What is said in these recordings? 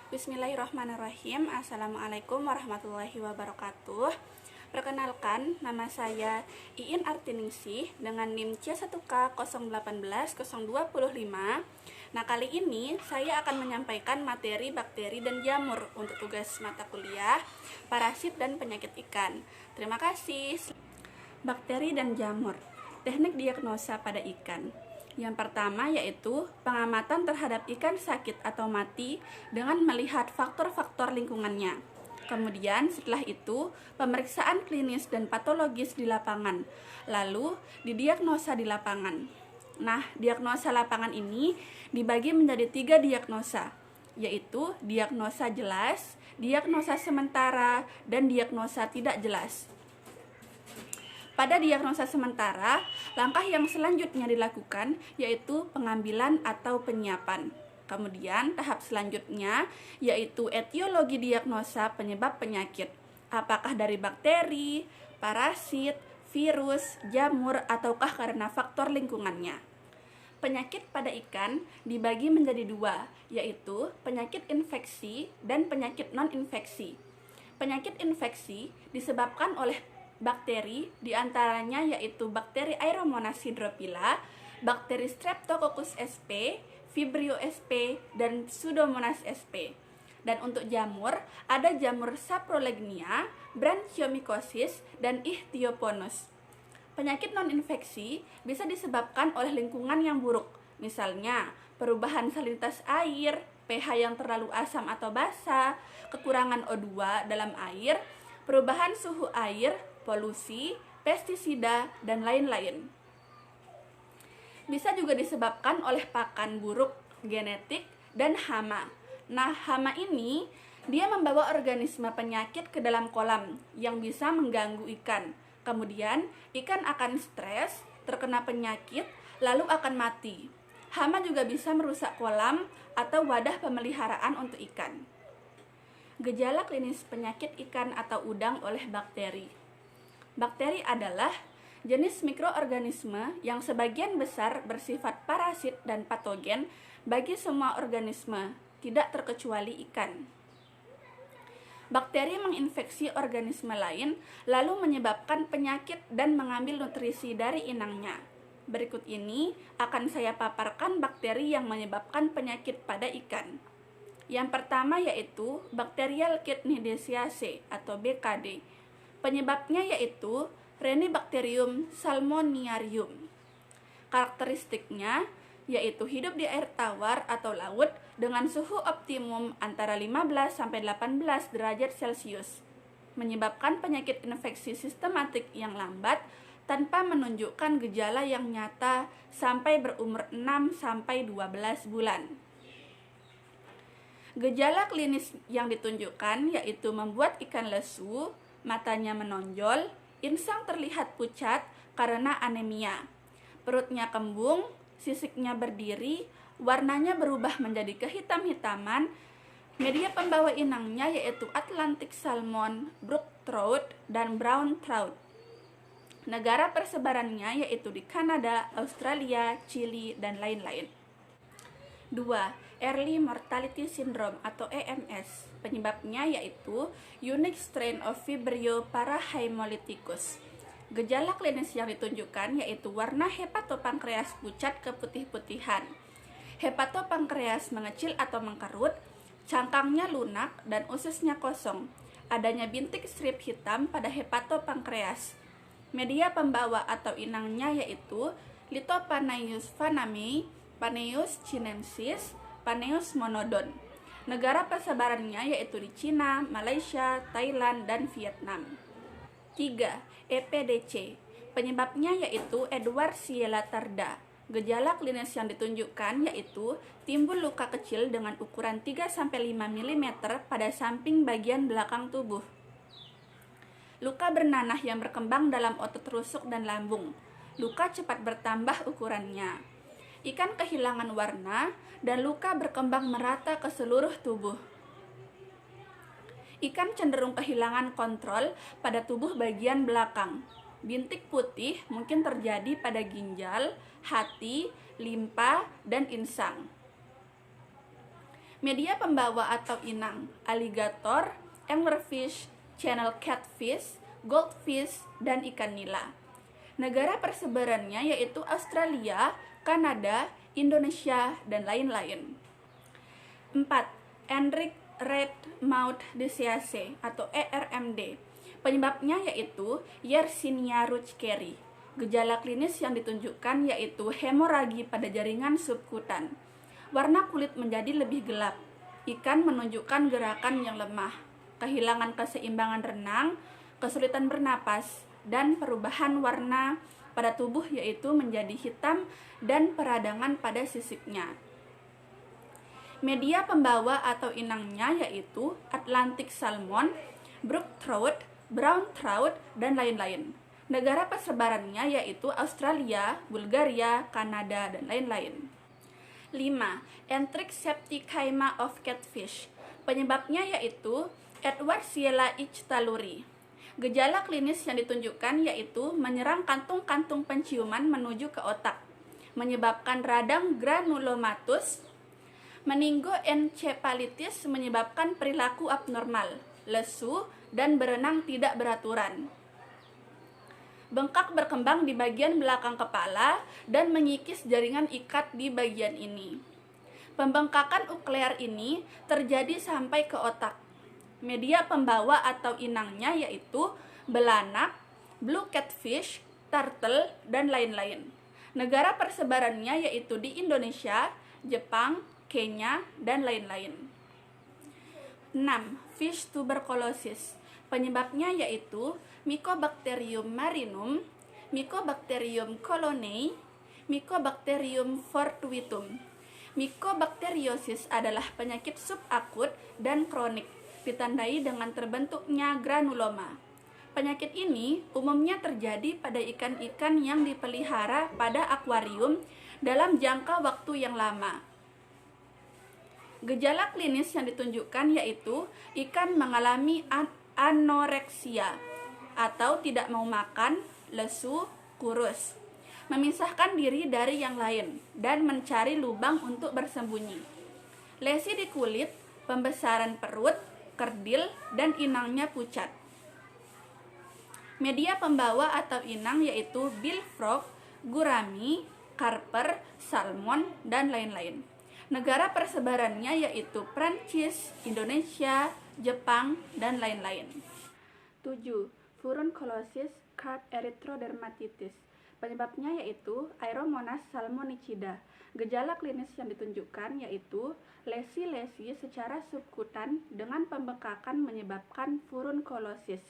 Bismillahirrahmanirrahim. Assalamualaikum warahmatullahi wabarakatuh. Perkenalkan, nama saya Iin Artiningsih dengan NIM C1K018025. Nah, kali ini saya akan menyampaikan materi bakteri dan jamur untuk tugas mata kuliah parasit dan penyakit ikan. Terima kasih. Bakteri dan jamur, teknik diagnosa pada ikan. Yang pertama yaitu pengamatan terhadap ikan sakit atau mati dengan melihat faktor-faktor lingkungannya. Kemudian setelah itu pemeriksaan klinis dan patologis di lapangan, lalu didiagnosa di lapangan. Nah, diagnosa lapangan ini dibagi menjadi 3 diagnosa, yaitu diagnosa jelas, diagnosa sementara, dan diagnosa tidak jelas. Pada diagnosa sementara, langkah yang selanjutnya dilakukan yaitu pengambilan atau penyiapan. Kemudian tahap selanjutnya yaitu etiologi diagnosa penyebab penyakit. Apakah dari bakteri, parasit, virus, jamur, ataukah karena faktor lingkungannya. Penyakit pada ikan dibagi menjadi 2, yaitu penyakit infeksi dan penyakit non-infeksi. Penyakit infeksi disebabkan oleh bakteri, diantaranya yaitu bakteri Aeromonas hydrophila, bakteri Streptococcus sp, Vibrio sp, dan Pseudomonas sp. Dan untuk jamur, ada jamur Saprolegnia, Branchiomycosis, dan Ichthyoponus. Penyakit non-infeksi bisa disebabkan oleh lingkungan yang buruk, misalnya perubahan salinitas air, pH yang terlalu asam atau basa, kekurangan O2 dalam air, perubahan suhu air, polusi, pestisida, dan lain-lain. Bisa juga disebabkan oleh pakan buruk, genetik, dan hama. Nah, hama ini dia membawa organisme penyakit ke dalam kolam yang bisa mengganggu ikan. Kemudian, ikan akan stres, terkena penyakit, lalu akan mati. Hama juga bisa merusak kolam atau wadah pemeliharaan untuk ikan. Gejala klinis penyakit ikan atau udang oleh bakteri. Bakteri adalah jenis mikroorganisme yang sebagian besar bersifat parasit dan patogen bagi semua organisme, tidak terkecuali ikan. Bakteri menginfeksi organisme lain, lalu menyebabkan penyakit dan mengambil nutrisi dari inangnya. Berikut ini akan saya paparkan bakteri yang menyebabkan penyakit pada ikan. Yang pertama yaitu Bacterial Ctenideaceae atau BKD. Penyebabnya yaitu Renibacterium salmonarium. Karakteristiknya yaitu hidup di air tawar atau laut dengan suhu optimum antara 15-18 derajat Celcius. Menyebabkan penyakit infeksi sistematik yang lambat tanpa menunjukkan gejala yang nyata sampai berumur 6-12 bulan. Gejala klinis yang ditunjukkan yaitu membuat ikan lesu, matanya menonjol, insang terlihat pucat karena anemia, perutnya kembung, sisiknya berdiri, warnanya berubah menjadi kehitam-hitaman. Media pembawa inangnya yaitu Atlantic salmon, brook trout, dan brown trout. Negara persebarannya yaitu di Kanada, Australia, Chili, dan lain-lain. 2. Early Mortality Syndrome atau EMS. Penyebabnya yaitu Unique Strain of Vibrio parahemolyticus. Gejala klinis yang ditunjukkan yaitu warna hepatopankreas pucat keputih-putihan. Hepatopankreas mengecil atau mengkerut, cangkangnya lunak dan usisnya kosong. Adanya bintik strip hitam pada hepatopankreas. Media pembawa atau inangnya yaitu Lithopaneus vannamei, Paneus chinensis, Paneus monodon. Negara persebarannya yaitu di Cina, Malaysia, Thailand, dan Vietnam. 3. EPDC. Penyebabnya yaitu Edwardsiella tarda. Gejala klinis yang ditunjukkan yaitu timbul luka kecil dengan ukuran 3-5 mm pada samping bagian belakang tubuh. Luka bernanah yang berkembang dalam otot rusuk dan lambung. Luka cepat bertambah ukurannya. Ikan kehilangan warna dan luka berkembang merata ke seluruh tubuh. Ikan cenderung kehilangan kontrol pada tubuh bagian belakang. Bintik putih mungkin terjadi pada ginjal, hati, limpa, dan insang. Media pembawa atau inang: aligator, anglerfish, channel catfish, goldfish, dan ikan nila. Negara persebarannya yaitu Australia, Kanada, Indonesia, dan lain-lain. 4. Enriched Red Mouth Disease atau ERMD. Penyebabnya yaitu Yersinia rutgeri. Gejala klinis yang ditunjukkan yaitu hemoragi pada jaringan subkutan. Warna kulit menjadi lebih gelap. Ikan menunjukkan gerakan yang lemah, kehilangan keseimbangan renang, kesulitan bernapas, dan perubahan warna pada tubuh yaitu menjadi hitam dan peradangan pada sisiknya. Media pembawa atau inangnya yaitu Atlantic salmon, brook trout, brown trout, dan lain-lain. Negara persebarannya yaitu Australia, Bulgaria, Kanada, dan lain-lain. 5. Enteric septicemia of catfish. Penyebabnya yaitu Edwardsiella ichtaluri. Gejala klinis yang ditunjukkan yaitu menyerang kantung-kantung penciuman menuju ke otak, menyebabkan radang granulomatus, meningoencephalitis menyebabkan perilaku abnormal, lesu, dan berenang tidak beraturan. Bengkak berkembang di bagian belakang kepala dan mengikis jaringan ikat di bagian ini. Pembengkakan uklear ini terjadi sampai ke otak. Media pembawa atau inangnya yaitu belanak, blue catfish, turtle, dan lain-lain. Negara persebarannya yaitu di Indonesia, Jepang, Kenya, dan lain-lain. 6. Fish tuberculosis. Penyebabnya yaitu Mycobacterium marinum, Mycobacterium colonei, Mycobacterium fortuitum. Mycobacteriosis adalah penyakit subakut dan kronik, ditandai dengan terbentuknya granuloma. Penyakit ini umumnya terjadi pada ikan-ikan yang dipelihara pada akuarium dalam jangka waktu yang lama. Gejala klinis yang ditunjukkan yaitu ikan mengalami anoreksia atau tidak mau makan, lesu, kurus, memisahkan diri dari yang lain, dan mencari lubang untuk bersembunyi. Lesi di kulit, pembesaran perut, kerdil, dan inangnya pucat. Media pembawa atau inang yaitu bullfrog, gurami, karper, salmon, dan lain-lain. Negara persebarannya yaitu Prancis, Indonesia, Jepang, dan lain-lain. 7. Furunculosis carp erythrodermatitis. Penyebabnya yaitu Aeromonas salmonicida. Gejala klinis yang ditunjukkan yaitu lesi-lesi secara subkutan dengan pembengkakan menyebabkan furunculosis.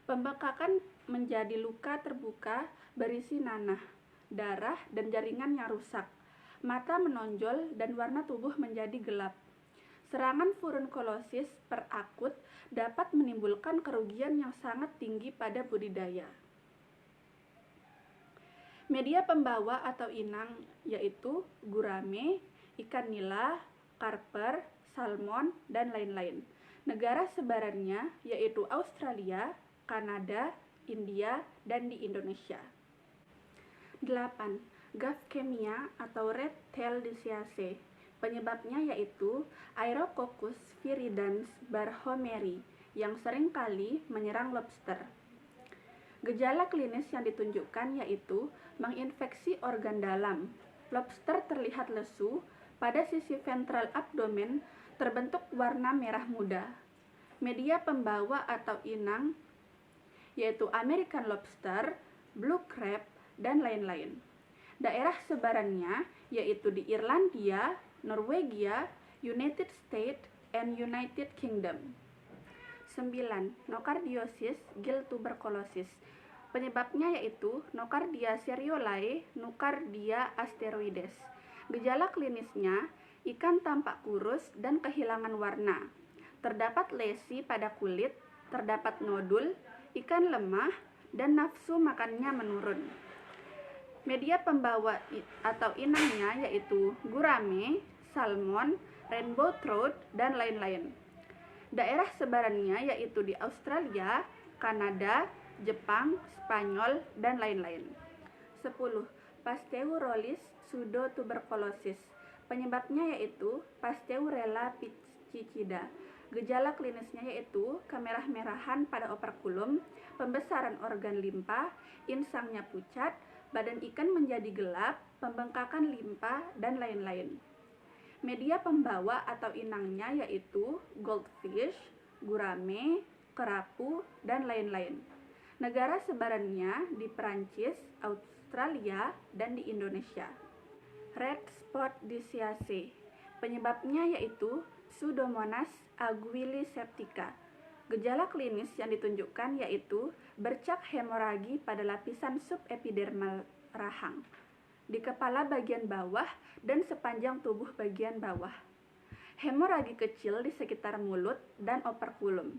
Pembengkakan menjadi luka terbuka berisi nanah, darah, dan jaringan yang rusak. Mata menonjol dan warna tubuh menjadi gelap. Serangan furunculosis perakut dapat menimbulkan kerugian yang sangat tinggi pada budidaya. Media pembawa atau inang yaitu gurame, ikan nila, karper, salmon, dan lain-lain. Negara sebarannya yaitu Australia, Kanada, India, dan di Indonesia. 8. Gavkemia atau red tail disease. Penyebabnya yaitu Aerococcus viridans barhomeri yang seringkali menyerang lobster. Gejala klinis yang ditunjukkan yaitu menginfeksi organ dalam. Lobster terlihat lesu, pada sisi ventral abdomen terbentuk warna merah muda. Media pembawa atau inang yaitu American lobster, blue crab, dan lain-lain. Daerah sebarannya yaitu di Irlandia, Norwegia, United States, and United Kingdom. 9. Nocardiosis gill tuberculosis. Penyebabnya yaitu Nocardia seriolae, Nocardia asteroides. Gejala klinisnya, ikan tampak kurus dan kehilangan warna. Terdapat lesi pada kulit, terdapat nodul, ikan lemah, dan nafsu makannya menurun. Media pembawa atau inangnya yaitu gurame, salmon, rainbow trout, dan lain-lain. Daerah sebarannya yaitu di Australia, Kanada, Jepang, Spanyol, dan lain-lain. 10. Pasteurolis pseudotuberculosis. Penyebabnya yaitu Pasteurella piscicida. Gejala klinisnya yaitu kemerah-merahan pada operkulum, pembesaran organ limpa, insangnya pucat, badan ikan menjadi gelap, pembengkakan limpa, dan lain-lain. Media pembawa atau inangnya yaitu goldfish, gurame, kerapu, dan lain-lain. Negara sebarannya di Perancis, Australia, dan di Indonesia. Red spot disease. Penyebabnya yaitu Pseudomonas aguilis-septica. Gejala klinis yang ditunjukkan yaitu bercak hemoragi pada lapisan subepidermal rahang, di kepala bagian bawah dan sepanjang tubuh bagian bawah. Hemoragi kecil di sekitar mulut dan operkulum.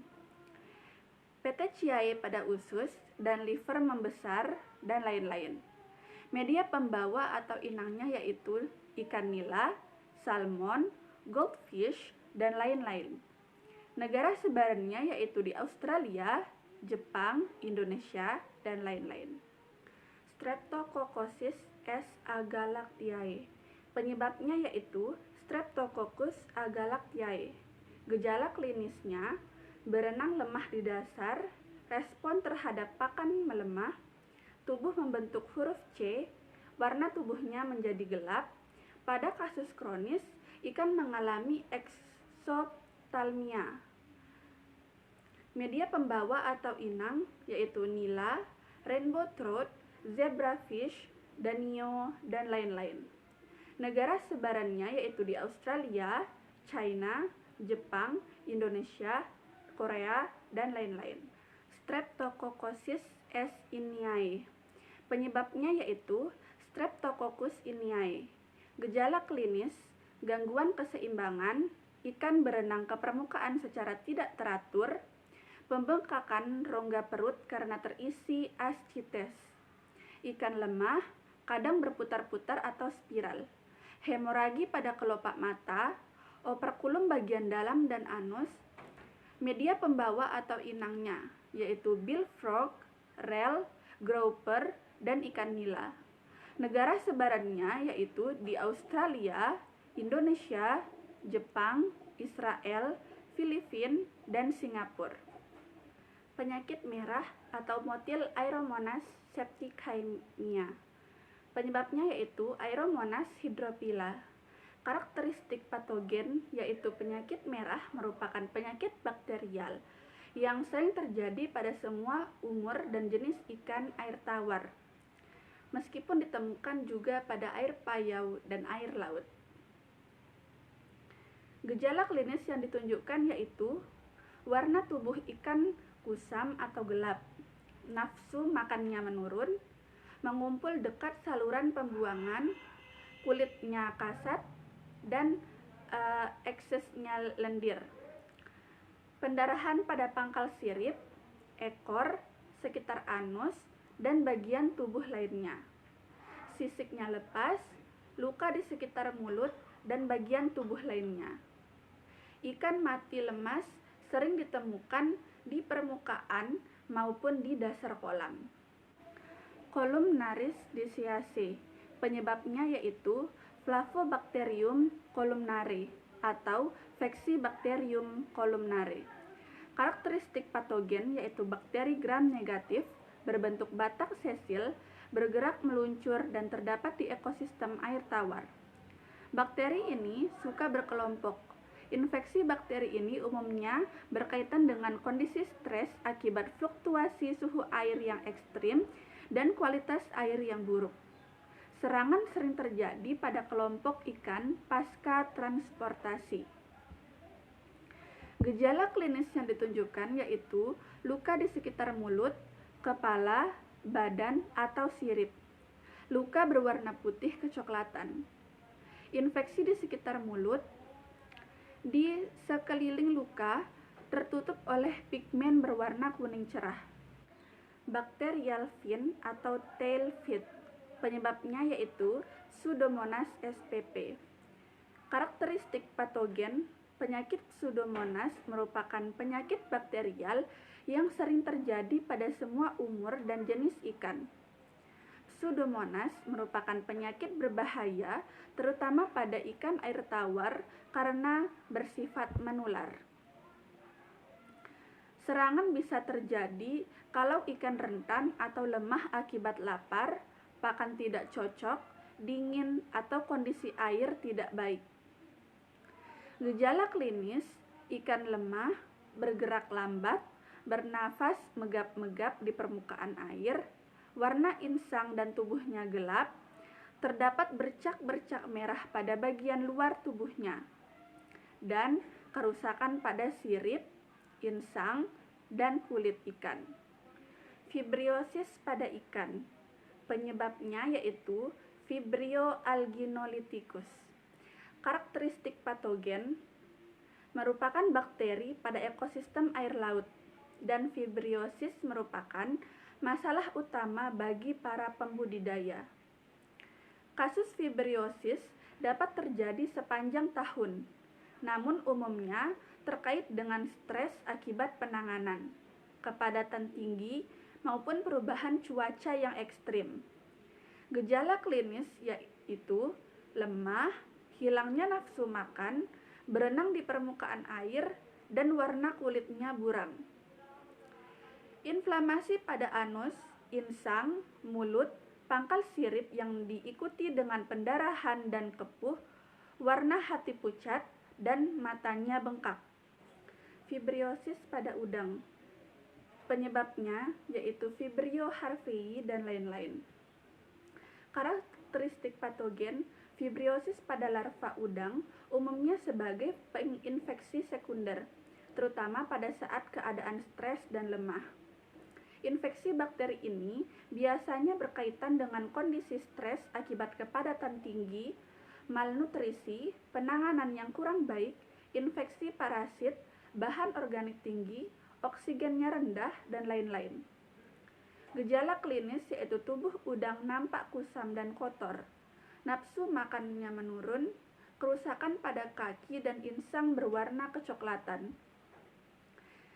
Petechiae pada usus dan liver membesar, dan lain-lain. Media pembawa atau inangnya yaitu ikan nila, salmon, goldfish, dan lain-lain. Negara sebarannya yaitu di Australia, Jepang, Indonesia, dan lain-lain. Streptococcus S. agalactiae. Penyebabnya yaitu Streptococcus agalactiae. Gejala klinisnya berenang lemah di dasar, respon terhadap pakan melemah, tubuh membentuk huruf C, warna tubuhnya menjadi gelap. Pada kasus kronis, ikan mengalami exophthalmia. Media pembawa atau inang yaitu nila, rainbow trout, zebrafish, danio, dan lain-lain. Negara sebarannya yaitu di Australia, China, Jepang, Indonesia, Korea, dan lain-lain. Streptococcus S. iniae. Penyebabnya yaitu Streptococcus iniae. Gejala klinis, gangguan keseimbangan, ikan berenang ke permukaan secara tidak teratur, pembengkakan rongga perut karena terisi ascites, ikan lemah, kadang berputar-putar atau spiral, hemoragi pada kelopak mata, operkulum bagian dalam dan anus. Media pembawa atau inangnya yaitu bullfrog, rel, grouper, dan ikan nila. Negara sebarannya yaitu di Australia, Indonesia, Jepang, Israel, Filipina, dan Singapura. Penyakit merah atau motil Aeromonas septicemia. Penyebabnya yaitu Aeromonas hydrophylla. Karakteristik patogen yaitu penyakit merah merupakan penyakit bakterial yang sering terjadi pada semua umur dan jenis ikan air tawar, meskipun ditemukan juga pada air payau dan air laut. Gejala klinis yang ditunjukkan yaitu warna tubuh ikan kusam atau gelap, nafsu makannya menurun, mengumpul dekat saluran pembuangan, kulitnya kasat, dan eksesnya lendir. Pendarahan pada pangkal sirip, ekor, sekitar anus, dan bagian tubuh lainnya. Sisiknya lepas, luka di sekitar mulut dan bagian tubuh lainnya. Ikan mati lemas sering ditemukan di permukaan maupun di dasar kolam. Columnaris disease. Penyebabnya yaitu Flavobacterium columnare atau Vexibacterium columnare. Karakteristik patogen yaitu bakteri gram negatif berbentuk batak sesil, bergerak meluncur dan terdapat di ekosistem air tawar. Bakteri ini suka berkelompok. Infeksi bakteri ini umumnya berkaitan dengan kondisi stres akibat fluktuasi suhu air yang ekstrim dan kualitas air yang buruk. Serangan sering terjadi pada kelompok ikan pasca transportasi. Gejala klinis yang ditunjukkan yaitu luka di sekitar mulut, kepala, badan, atau sirip. Luka berwarna putih kecoklatan. Infeksi di sekitar mulut. Di sekeliling luka tertutup oleh pigmen berwarna kuning cerah. Bacterial fin atau tail feet. Penyebabnya yaitu Pseudomonas spp. Karakteristik patogen penyakit Pseudomonas merupakan penyakit bakterial yang sering terjadi pada semua umur dan jenis ikan. Pseudomonas merupakan penyakit berbahaya terutama pada ikan air tawar karena bersifat menular. Serangan bisa terjadi kalau ikan rentan atau lemah akibat lapar, pakan tidak cocok, dingin, atau kondisi air tidak baik. Gejala klinis, ikan lemah, bergerak lambat, bernafas megap-megap di permukaan air, warna insang dan tubuhnya gelap, terdapat bercak-bercak merah pada bagian luar tubuhnya, dan kerusakan pada sirip, insang, dan kulit ikan. Fibriosis pada ikan, penyebabnya yaitu Vibrio alginoliticus. Karakteristik patogen merupakan bakteri pada ekosistem air laut, dan fibriosis merupakan masalah utama bagi para pembudidaya. Kasus fibriosis dapat terjadi sepanjang tahun, namun umumnya terkait dengan stres akibat penanganan, kepadatan tinggi, maupun perubahan cuaca yang ekstrim. Gejala klinis yaitu lemah, hilangnya nafsu makan, berenang di permukaan air, dan warna kulitnya buram. Inflamasi pada anus, insang, mulut, pangkal sirip yang diikuti dengan pendarahan dan kepuh, warna hati pucat, dan matanya bengkak. Fibriosis pada udang, penyebabnya yaitu Vibrio harvey dan lain-lain. Karakteristik patogen fibriosis pada larva udang umumnya sebagai infeksi sekunder, terutama pada saat keadaan stres dan lemah. Infeksi bakteri ini biasanya berkaitan dengan kondisi stres akibat kepadatan tinggi, malnutrisi, penanganan yang kurang baik, infeksi parasit, bahan organik tinggi, oksigennya rendah, dan lain-lain. Gejala klinis yaitu tubuh udang nampak kusam dan kotor, nafsu makannya menurun, kerusakan pada kaki dan insang berwarna kecoklatan.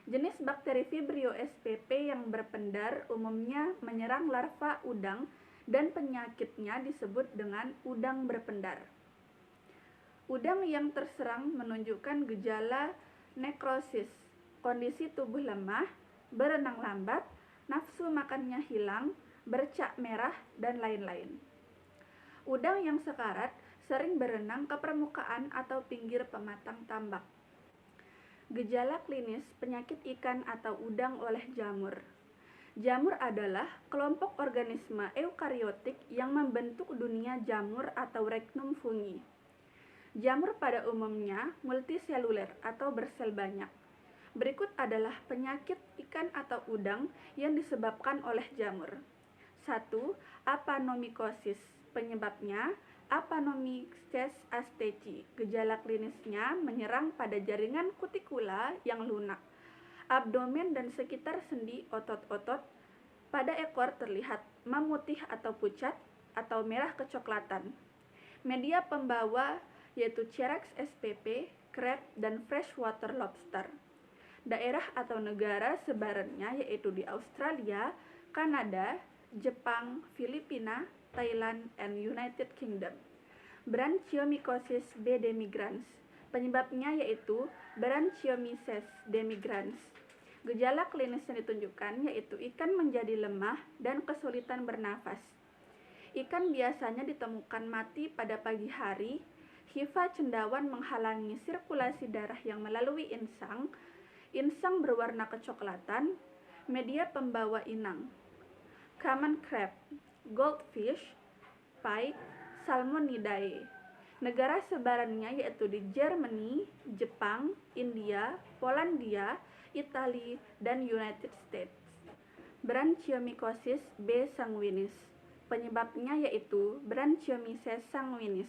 Jenis bakteri Vibrio spp yang berpendar umumnya menyerang larva udang dan penyakitnya disebut dengan udang berpendar. Udang yang terserang menunjukkan gejala nekrosis, kondisi tubuh lemah, berenang lambat, nafsu makannya hilang, bercak merah, dan lain-lain. Udang yang sekarat sering berenang ke permukaan atau pinggir pematang tambak. Gejala klinis penyakit ikan atau udang oleh jamur. Jamur adalah kelompok organisme eukariotik yang membentuk dunia jamur atau regnum fungi. Jamur pada umumnya multiseluler atau bersel banyak. Berikut adalah penyakit ikan atau udang yang disebabkan oleh jamur. 1. Apanomycosis. Penyebabnya Apanomyces asteci. Gejala klinisnya menyerang pada jaringan kutikula yang lunak, abdomen dan sekitar sendi otot-otot. Pada ekor terlihat memutih atau pucat atau merah kecoklatan. Media pembawa yaitu Cherax spp, crab, dan freshwater lobster. Daerah atau negara sebarannya yaitu di Australia, Kanada, Jepang, Filipina, Thailand, and United Kingdom. Branchiomycosis B. demigrans. Penyebabnya yaitu Branchiomyces demigrans. Gejala klinis yang ditunjukkan yaitu ikan menjadi lemah dan kesulitan bernafas. Ikan biasanya ditemukan mati pada pagi hari, hifa cendawan menghalangi sirkulasi darah yang melalui insang, insang berwarna kecoklatan, media pembawa inang. Common crab, goldfish, pike, salmonidae. Negara sebarannya yaitu di Germany, Jepang, India, Polandia, Italia, dan United States. Branchiomycosis B. sanguinis. Penyebabnya yaitu Branchiomyces sanguinis.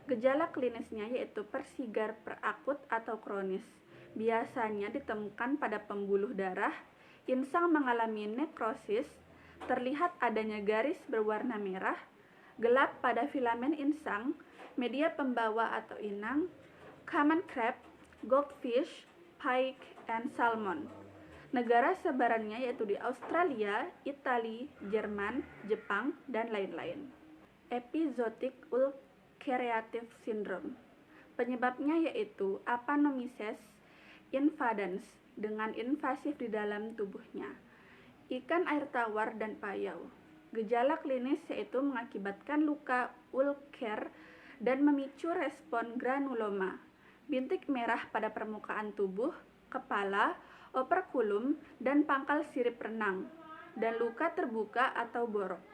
Gejala klinisnya yaitu persigar perakut atau kronis. Biasanya ditemukan pada pembuluh darah, insang mengalami nekrosis, terlihat adanya garis berwarna merah, gelap pada filamen insang, media pembawa atau inang, common crab, goldfish, pike, and salmon. Negara sebarannya yaitu di Australia, Italia, Jerman, Jepang, dan lain-lain. Epizootic ulcerative syndrome. Penyebabnya yaitu Aphanomyces invadans dengan invasif di dalam tubuhnya. Ikan air tawar dan payau. Gejala klinis yaitu mengakibatkan luka ulcer dan memicu respon granuloma, bintik merah pada permukaan tubuh, kepala, operkulum, dan pangkal sirip renang, dan luka terbuka atau borok.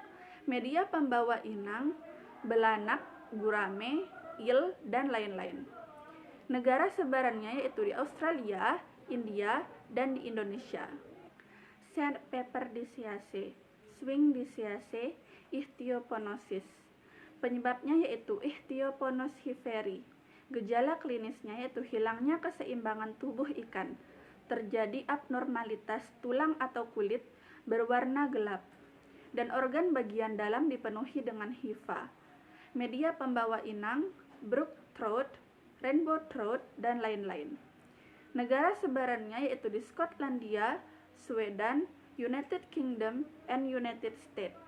Media pembawa inang, belanak, gurame, il, dan lain-lain. Negara sebarannya yaitu di Australia, India, dan di Indonesia. Sandpaper disease, swing disease, ichthyoponosis. Penyebabnya yaitu Ichthyoponos hiferi. Gejala klinisnya yaitu hilangnya keseimbangan tubuh ikan. Terjadi abnormalitas tulang atau kulit berwarna gelap, dan organ bagian dalam dipenuhi dengan hifa. Media pembawa inang, brook trout, rainbow trout, dan lain-lain. Negara sebarannya yaitu di Skotlandia, Sweden, United Kingdom, and United States.